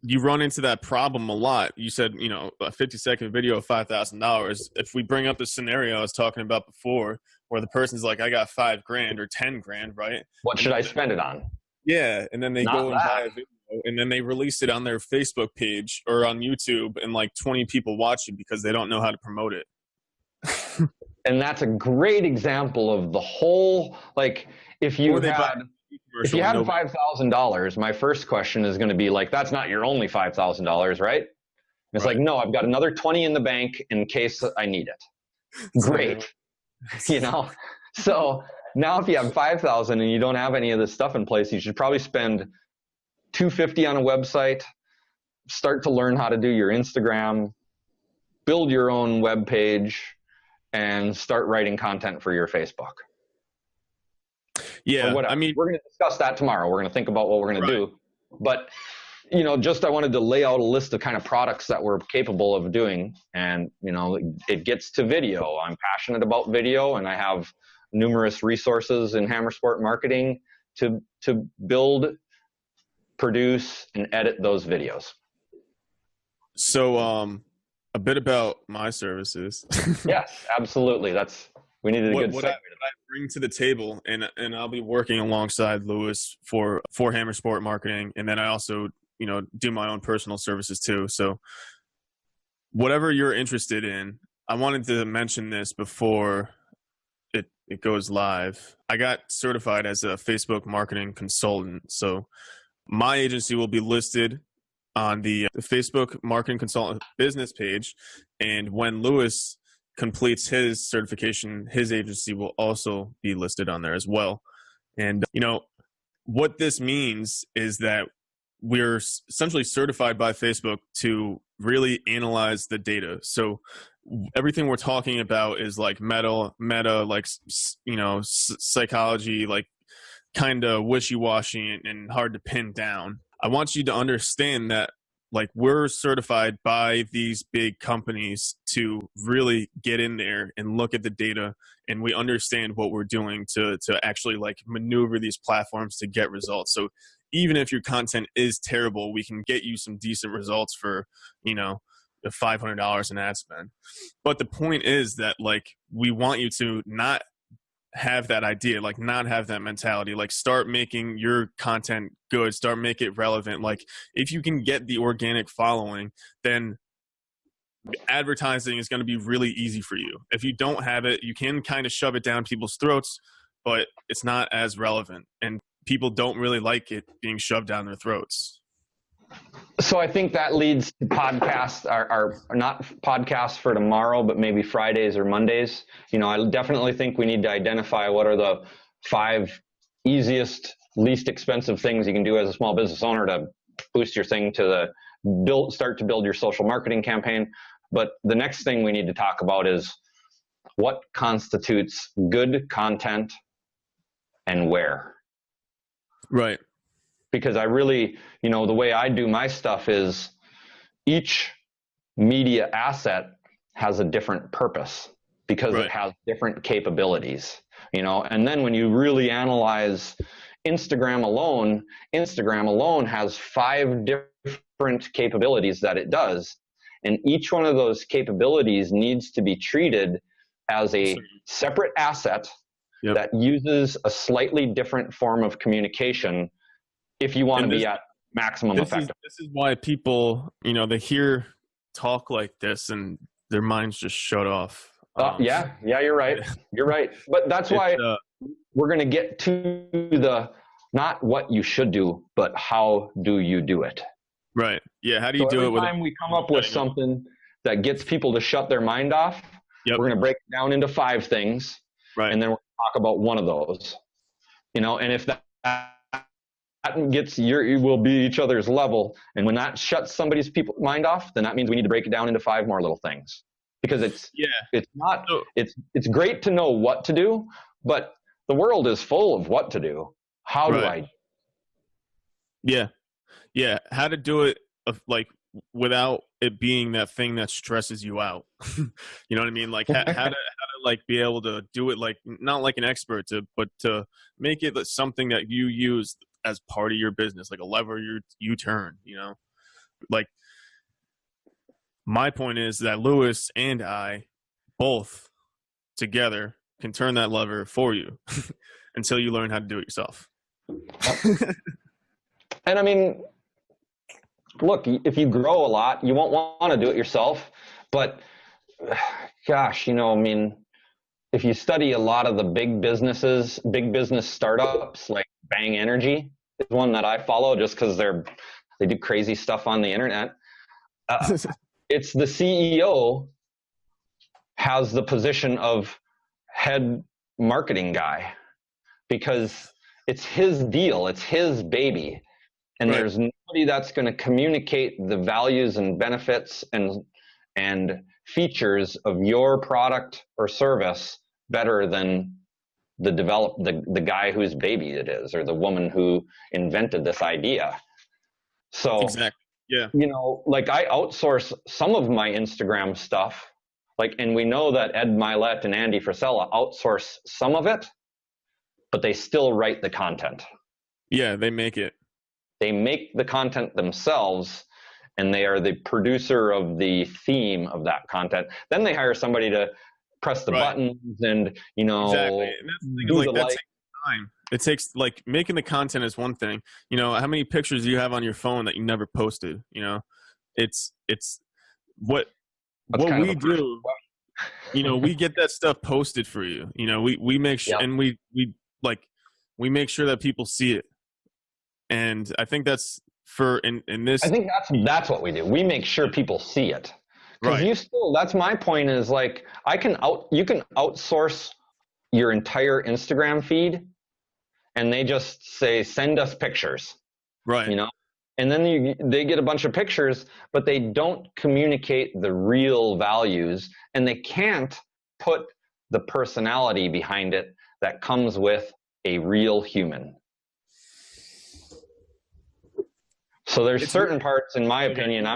you run into that problem a lot. You said, a 50-second video of $5,000. If we bring up the scenario I was talking about before, where the person's like, I got $5,000 or $10,000, right? What should I spend it on? Yeah. And then they go and buy a video, and then they release it on their Facebook page or on YouTube, and like 20 people watch it because they don't know how to promote it. And that's a great example of the whole, if you had $5,000, my first question is going to be like, that's not your only $5,000, right? It's right. Like, no, I've got another 20 in the bank in case I need it. Great. So now if you have 5,000 and you don't have any of this stuff in place, you should probably spend $250 on a website, start to learn how to do your Instagram, build your own web page, and start writing content for your Facebook. Yeah, we're going to discuss that tomorrow. We're going to think about what we're going to do. But, I wanted to lay out a list of kind of products that we're capable of doing. And, it gets to video. I'm passionate about video, and I have numerous resources in Hammer Sport Marketing to build, produce, and edit those videos. So, a bit about my services. Yes, absolutely. We needed a good what I bring to the table, and I'll be working alongside Lewis for Hammer Sport Marketing, and then I also do my own personal services too. So whatever you're interested in, I wanted to mention this before it goes live. I got certified as a Facebook marketing consultant, so my agency will be listed on the Facebook marketing consultant business page, and when Lewis completes his certification, his agency will also be listed on there as well. And what this means is that we're essentially certified by Facebook to really analyze the data. So everything we're talking about is like meta, like psychology, like kind of wishy-washy and hard to pin down. I want you to understand that we're certified by these big companies to really get in there and look at the data, and we understand what we're doing to actually maneuver these platforms to get results. So even if your content is terrible, we can get you some decent results for, $500 in ad spend. But the point is that we want you to not have that idea, not have that mentality, start making your content good, start make it relevant. If you can get the organic following, then advertising is going to be really easy for you. If you don't have it, you can kind of shove it down people's throats, but it's not as relevant, and people don't really like it being shoved down their throats. So I think that leads to podcasts, are not podcasts for tomorrow, but maybe Fridays or Mondays. I definitely think we need to identify what are the 5 easiest, least expensive things you can do as a small business owner to boost your thing to start to build your social marketing campaign. But the next thing we need to talk about is what constitutes good content and where. Right. Because I really, the way I do my stuff is each media asset has a different purpose because Right. it has different capabilities, and then when you really analyze Instagram alone has 5 different capabilities that it does. And each one of those capabilities needs to be treated as a separate asset Yep. that uses a slightly different form of communication if you want to be at maximum effectiveness. This is why people, they hear talk like this and their minds just shut off. Yeah, you're right. You're right. But that's why we're going to get to the not what you should do, but how do you do it? Right. Yeah. How do you do it? Every time we come up with something that gets people to shut their mind off, we're going to break it down into 5 things. Right. And then we're going to talk about one of those. And if that gets we'll be each other's level. And when that shuts somebody's mind off, then that means we need to break it down into 5 more little things. Because it's great to know what to do, but the world is full of what to do. How do I? Yeah. Yeah. How to do it without it being that thing that stresses you out. You know what I mean? Like how to be able to do it not like an expert but to make it something that you use as part of your business, like a lever you turn, like my point is that Lewis and I both together can turn that lever for you until you learn how to do it yourself. And I mean, look, if you grow a lot, you won't want to do it yourself, but gosh, if you study a lot of the big business startups like Bang Energy is one that I follow just because they do crazy stuff on the internet. It's the CEO has the position of head marketing guy because it's his deal, it's his baby, and there's nobody that's going to communicate the values and benefits and features of your product or service better than the guy whose baby it is, or the woman who invented this idea. So exactly. Yeah. I outsource some of my Instagram stuff, and we know that Ed Milet and Andy Frisella outsource some of it, but they still write the content. Yeah, they make it. They make the content themselves, and they are the producer of the theme of that content. Then they hire somebody to press the buttons and, exactly. And that takes time. It takes making the content is one thing. How many pictures do you have on your phone that you never posted? It's what we do. We get that stuff posted for you. We make sure, and we make sure that people see it. And I think that's in this. I think that's what we do. We make sure people see it. Because that's my point is you can outsource your entire Instagram feed and they just say, send us pictures. Right. And then they get a bunch of pictures, but they don't communicate the real values and they can't put the personality behind it that comes with a real human. So there's certain parts, in my opinion,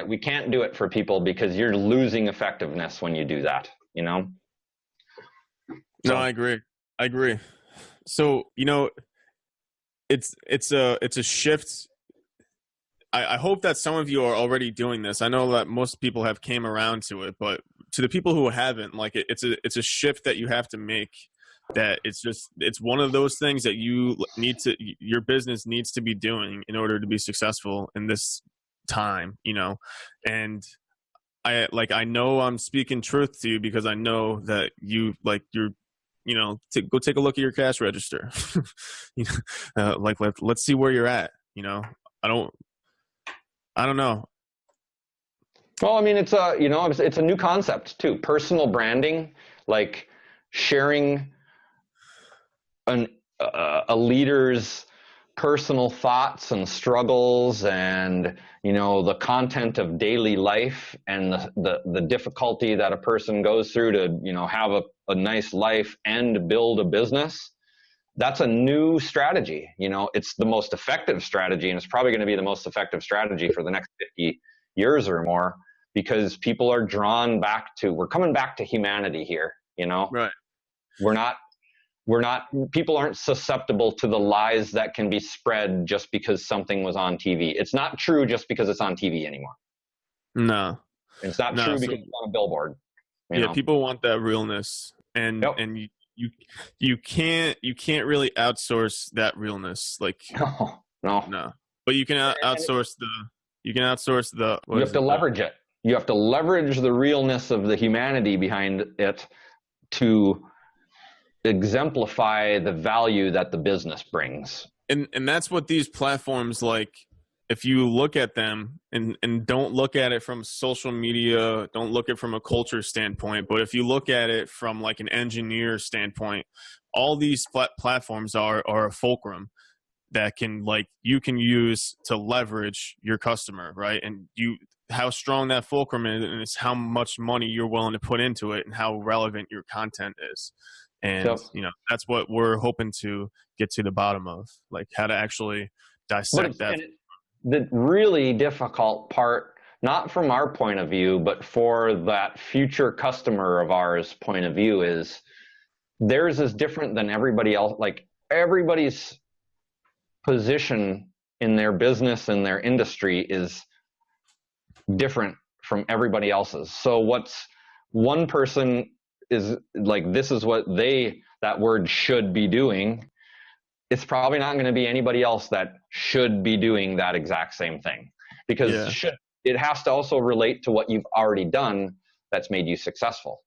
we can't do it for people because you're losing effectiveness when you do that, No, I agree. So, it's a shift. I hope that some of you are already doing this. I know that most people have came around to it, but to the people who haven't, it's a shift that you have to make. That it's one of those things that your business needs to be doing in order to be successful in this time, and I know I'm speaking truth to you because I know that you're go take a look at your cash register. Let's see where you're at. I don't know. Well, I mean, it's a new concept too. Personal branding, like sharing a leader's personal thoughts and struggles, and the content of daily life, and the difficulty that a person goes through to have a nice life and build a business. That's a new strategy. It's the most effective strategy, and it's probably going to be the most effective strategy for the next 50 years or more, because people are drawn back to, we're coming back to humanity here. Right. People aren't susceptible to the lies that can be spread just because something was on TV. It's not true just because it's on TV anymore. No. It's not true because it's on a billboard. People want that realness, and Yep. and you can't really outsource that realness. Like No. But you can outsource the you have to leverage it. You have to leverage the realness of the humanity behind it to exemplify the value that the business brings. And that's what these platforms, like, if you look at them and don't look at it from social media, don't look at it from a culture standpoint, but if you look at it from like an engineer standpoint, all these platforms are a fulcrum that you can use to leverage your customer, right? And how strong that fulcrum is, and it's how much money you're willing to put into it and how relevant your content is. And, that's what we're hoping to get to the bottom of, like how to actually dissect that. The really difficult part, not from our point of view, but for that future customer of ours point of view, is theirs is different than everybody else. Like, everybody's position in their business and their industry is different from everybody else's. So what's one person is like, this is what that word should be doing. It's probably not going to be anybody else that should be doing that exact same thing, because it has to also relate to what you've already done that's made you successful.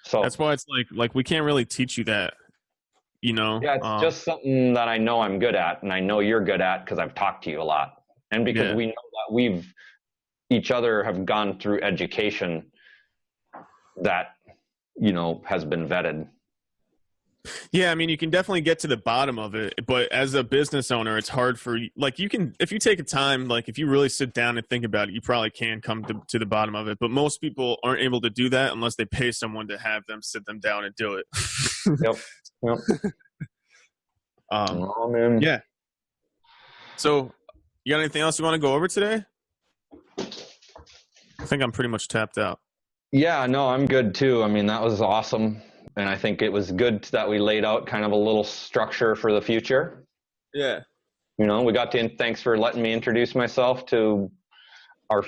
So that's why it's like we can't really teach you that, Yeah, it's just something that I know I'm good at, and I know you're good at because I've talked to you a lot, and because we know that each other have gone through education that has been vetted. Yeah, I mean, you can definitely get to the bottom of it, but as a business owner, it's hard for you. Like, if you take a time, like if you really sit down and think about it, you probably can come to the bottom of it. But most people aren't able to do that unless they pay someone to have them sit them down and do it. Yep. Man. Yeah. So, you got anything else you want to go over today? I think I'm pretty much tapped out. Yeah, no, I'm good too. I mean, that was awesome. And I think it was good that we laid out kind of a little structure for the future. Yeah. Thanks for letting me introduce myself to our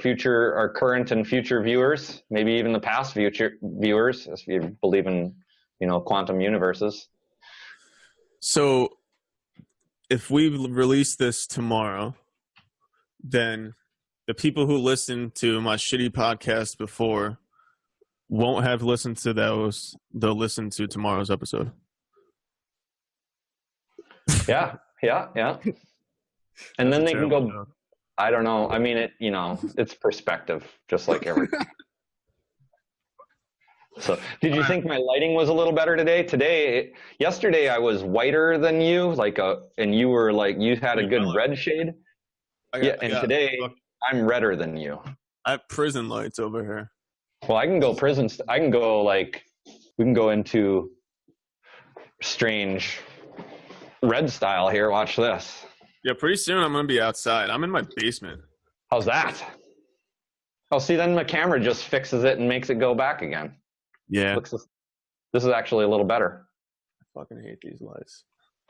current and future viewers, maybe even the past future viewers, if you believe in, quantum universes. So if we release this tomorrow, then the people who listened to my shitty podcast before won't have listened to those. They'll listen to tomorrow's episode. Yeah. And then they can go, I don't know. I mean, it's perspective, just like everything. So did you think my lighting was a little better today? Yesterday I was whiter than you, and you were you had a good red shade. Today I'm redder than you. I have prison lights over here. Well, I can go we can go into strange red style here. Watch this. Yeah, pretty soon I'm going to be outside. I'm in my basement. How's that? Oh, see, then my camera just fixes it and makes it go back again. Yeah. This is actually a little better. I fucking hate these lights.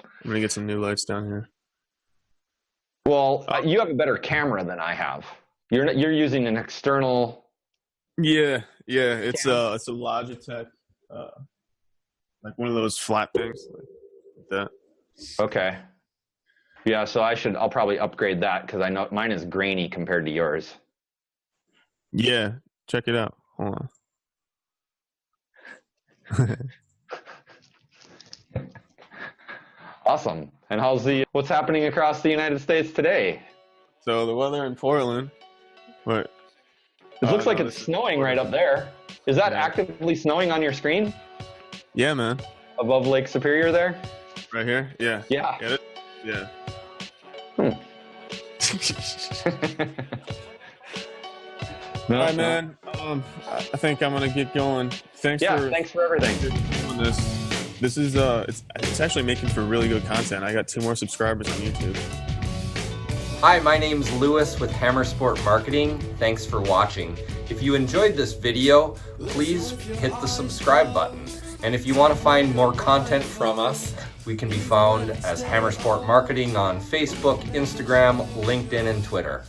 I'm going to get some new lights down here. Well, you have a better camera than I have. You're using an external. Yeah. It's a Logitech, like one of those flat things like that. Okay. Yeah, so I'll probably upgrade that because I know mine is grainy compared to yours. Yeah, check it out. Hold on. Awesome. And what's happening across the United States today? So the weather in Portland But It looks like no, it's snowing right up there. Is that actively snowing on your screen yeah, man. above Lake Superior there? Right here? Yeah. Yeah. Get it? Yeah. No, All right, no. man. I think I'm gonna get going. Thanks Thanks for everything. doing this. This is it's actually making for really good content. I got 2 more subscribers on YouTube. Hi, my name's Lewis with Hammer Sport Marketing. Thanks for watching. If you enjoyed this video, please hit the subscribe button. And if you want to find more content from us, we can be found as Hammer Sport Marketing on Facebook, Instagram, LinkedIn, and Twitter.